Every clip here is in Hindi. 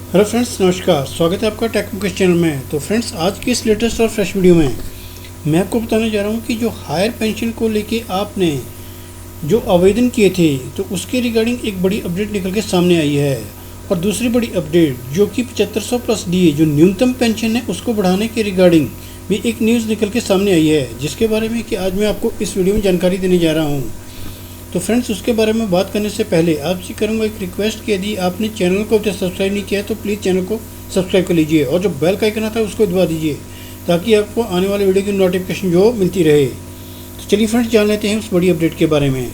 हेलो फ्रेंड्स, नमस्कार। स्वागत है आपका टेक मुकेश चैनल में। तो फ्रेंड्स, आज की इस लेटेस्ट और फ्रेश वीडियो में मैं आपको बताने जा रहा हूं कि जो हायर पेंशन को लेके आपने जो आवेदन किए थे तो उसके रिगार्डिंग एक बड़ी अपडेट निकल के सामने आई है। और दूसरी बड़ी अपडेट जो कि 7500 प्लस डीए जो न्यूनतम पेंशन है उसको बढ़ाने के रिगार्डिंग भी एक न्यूज़ निकल के सामने आई है, जिसके बारे में कि आज मैं आपको इस वीडियो में जानकारी देने जा रहा हूँ। तो फ्रेंड्स, उसके बारे में बात करने से पहले आपसे करूंगा एक रिक्वेस्ट कि यदि आपने चैनल को अभी सब्सक्राइब नहीं किया है तो प्लीज़ चैनल को सब्सक्राइब कर लीजिए और जो बेल का आइकन आता है उसको दबा दीजिए ताकि आपको आने वाले वीडियो की नोटिफिकेशन जो मिलती रहे। तो चलिए फ्रेंड्स, जान लेते हैं उस बड़ी अपडेट के बारे में।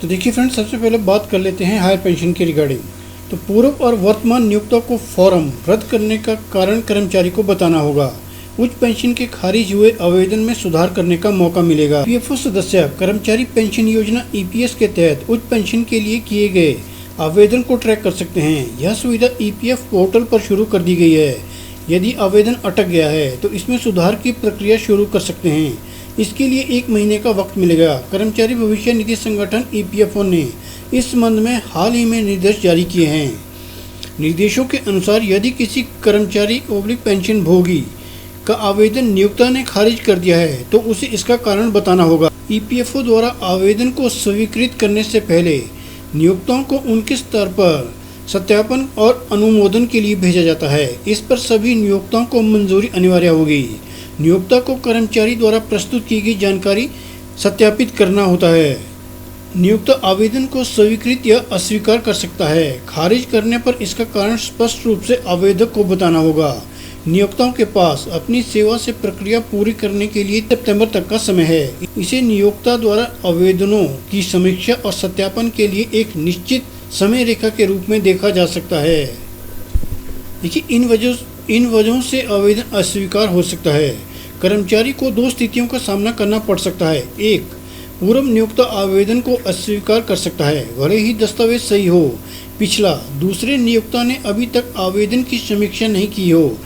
तो देखिए फ्रेंड्स, सबसे पहले बात कर लेते हैं हायर पेंशन के रिगार्डिंग। तो पूर्व और वर्तमान नियोक्ता को फॉर्म रद्द करने का कारण कर्मचारी को बताना होगा। उच्च पेंशन के खारिज हुए आवेदन में सुधार करने का मौका मिलेगा। ईपीएफओ सदस्य कर्मचारी पेंशन योजना ईपीएस के तहत उच्च पेंशन के लिए किए गए आवेदन को ट्रैक कर सकते हैं। यह सुविधा ईपीएफ पोर्टल पर शुरू कर दी गई है। यदि आवेदन अटक गया है तो इसमें सुधार की प्रक्रिया शुरू कर सकते हैं। इसके लिए 1 महीने का वक्त मिलेगा। कर्मचारी भविष्य निधि संगठन ईपीएफओ ने इस संबंध में हाल ही में निर्देश जारी किए हैं। निर्देशों के अनुसार यदि किसी कर्मचारी पेंशन भोगी का आवेदन नियोक्ता ने खारिज कर दिया है तो उसे इसका कारण बताना होगा। ईपीएफओ द्वारा आवेदन को स्वीकृत करने से पहले नियोक्ताओं को उनके स्तर पर सत्यापन और अनुमोदन के लिए भेजा जाता है। इस पर सभी नियोक्ताओं को मंजूरी अनिवार्य होगी। नियोक्ता को कर्मचारी द्वारा प्रस्तुत की गई जानकारी सत्यापित करना होता है। नियोक्ता आवेदन को स्वीकृत या अस्वीकार कर सकता है। खारिज करने पर इसका कारण स्पष्ट रूप से आवेदक को बताना होगा। नियोक्ताओं के पास अपनी सेवा से प्रक्रिया पूरी करने के लिए सितंबर तक का समय है। इसे नियोक्ता द्वारा आवेदनों की समीक्षा और सत्यापन के लिए एक निश्चित समय रेखा के रूप में देखा जा सकता है। देखिए, इन वजहों से आवेदन अस्वीकार हो सकता है। कर्मचारी को 2 स्थितियों का सामना करना पड़ सकता है। 1, पूर्व नियोक्ता आवेदन को अस्वीकार कर सकता है भले ही दस्तावेज सही हो। पिछला, दूसरे नियोक्ता ने अभी तक आवेदन की समीक्षा नहीं की हो।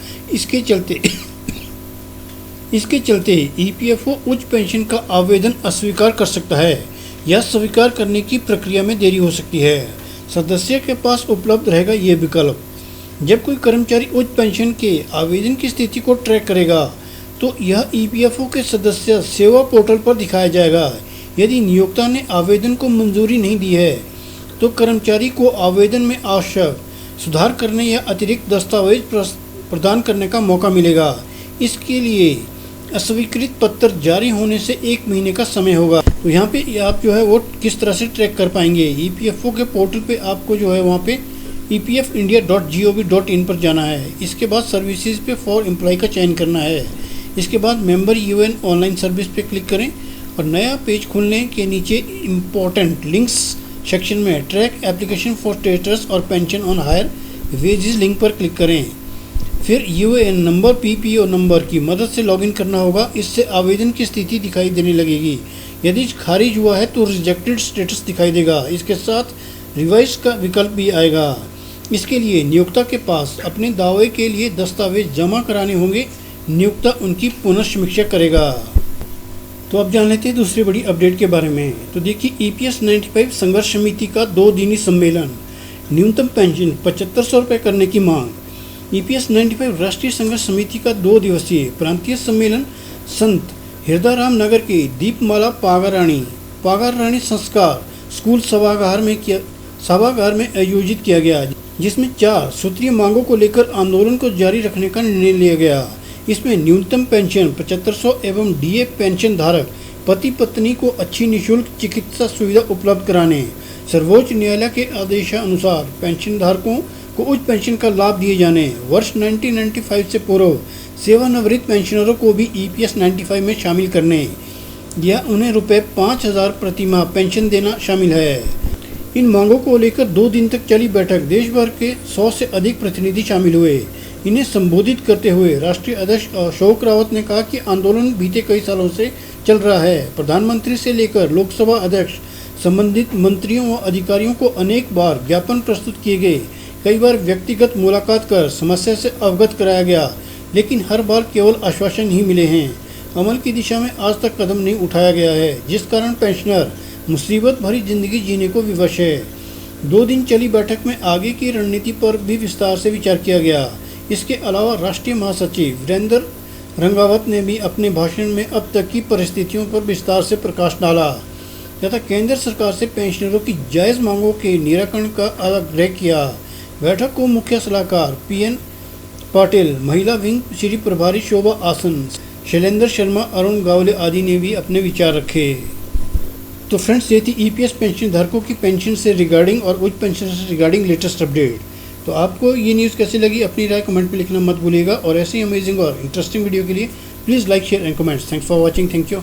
इसके चलते ईपीएफओ उच्च पेंशन का आवेदन अस्वीकार कर सकता है या स्वीकार करने की प्रक्रिया में देरी हो सकती है। सदस्य के पास उपलब्ध रहेगा ये विकल्प। जब कोई कर्मचारी उच्च पेंशन के आवेदन की स्थिति को ट्रैक करेगा तो यह ईपीएफओ के सदस्य सेवा पोर्टल पर दिखाया जाएगा। यदि नियोक्ता ने आवेदन को मंजूरी नहीं दी है तो कर्मचारी को आवेदन में आवश्यक सुधार करने या अतिरिक्त दस्तावेज प्रदान करने का मौका मिलेगा। इसके लिए अस्वीकृत पत्र जारी होने से 1 महीने का समय होगा। तो यहाँ पे आप जो है वो किस तरह से ट्रैक कर पाएंगे, ईपीएफओ के पोर्टल पे आपको जो है वहाँ पे epfindia.gov.in पर जाना है। इसके बाद सर्विसेज पे फॉर एम्प्लॉय का चयन करना है। इसके बाद मेंबर यूएन ऑनलाइन सर्विस पे क्लिक करें और नया पेज खुलने के नीचे इम्पोर्टेंट लिंक्स सेक्शन में ट्रैक एप्लीकेशन फॉर स्टेटस और pension on higher wages link पर क्लिक करें। फिर यूएएन नंबर, पीपीओ नंबर की मदद से लॉगिन करना होगा। इससे आवेदन की स्थिति दिखाई देने लगेगी। यदि खारिज हुआ है तो रिजेक्टेड स्टेटस दिखाई देगा। इसके साथ रिवाइज का विकल्प भी आएगा। इसके लिए नियोक्ता के पास अपने दावे के लिए दस्तावेज जमा कराने होंगे। नियोक्ता उनकी पुनर्समीक्षा करेगा। तो अब जान लेते हैं दूसरी बड़ी अपडेट के बारे में। तो देखिए, ईपीएस 95 संघर्ष समिति का 2 दिनी सम्मेलन, न्यूनतम पेंशन 7500 रुपये करने की मांग। ईपीएस 95 राष्ट्रीय संघर्ष समिति का 2 दिवसीय प्रांतीय सम्मेलन संत हृदयराम नगर के दीपमाला पागारानी संस्कार स्कूल सभागार में आयोजित किया गया, जिसमें 4 सूत्रीय मांगों को लेकर आंदोलन को जारी रखने का निर्णय लिया गया। इसमें न्यूनतम पेंशन 7500 एवं डीए पेंशन धारक पति पत्नी को अच्छी निःशुल्क चिकित्सा सुविधा उपलब्ध कराने, सर्वोच्च न्यायालय के आदेशानुसार पेंशन धारकों को उच्च पेंशन का लाभ दिए जाने, वर्ष 1995 से पूर्व सेवानिवृत्त पेंशनरों को भी ईपीएस 95 में शामिल करने या उन्हें ₹5000 प्रति माह पेंशन देना शामिल है। इन मांगों को लेकर 2 दिन तक चली बैठक देश भर के 100 से अधिक प्रतिनिधि शामिल हुए। इन्हें संबोधित करते हुए राष्ट्रीय अध्यक्ष अशोक रावत ने कहा कि आंदोलन बीते कई सालों से चल रहा है। प्रधानमंत्री से लेकर लोकसभा अध्यक्ष संबंधित मंत्रियों व अधिकारियों को अनेक बार ज्ञापन प्रस्तुत किए गए। कई बार व्यक्तिगत मुलाकात कर समस्या से अवगत कराया गया, लेकिन हर बार केवल आश्वासन ही मिले हैं। अमल की दिशा में आज तक कदम नहीं उठाया गया है, जिस कारण पेंशनर मुसीबत भरी जिंदगी जीने को विवश है। 2 दिन चली बैठक में आगे की रणनीति पर भी विस्तार से विचार किया गया। इसके अलावा राष्ट्रीय महासचिव वीरेंद्र रंगावत ने भी अपने भाषण में अब तक की परिस्थितियों पर विस्तार से प्रकाश डाला तथा केंद्र सरकार से पेंशनरों की जायज़ मांगों के निराकरण का आग्रह किया। बैठक को मुख्य सलाहकार PN पाटिल, महिला विंग श्री प्रभारी शोभा आसन, शैलेंद्र शर्मा, अरुण गावले आदि ने भी अपने विचार रखे। तो फ्रेंड्स, ये थी EPS पेंशन धारकों की पेंशन से रिगार्डिंग और उच्च पेंशन से रिगार्डिंग लेटेस्ट अपडेट। तो आपको ये न्यूज़ कैसी लगी, अपनी राय कमेंट में लिखना मत भूलिएगा और ऐसी अमेजिंग और इंटरेस्टिंग वीडियो के लिए please like, share and comments. Thanks for watching. Thank you.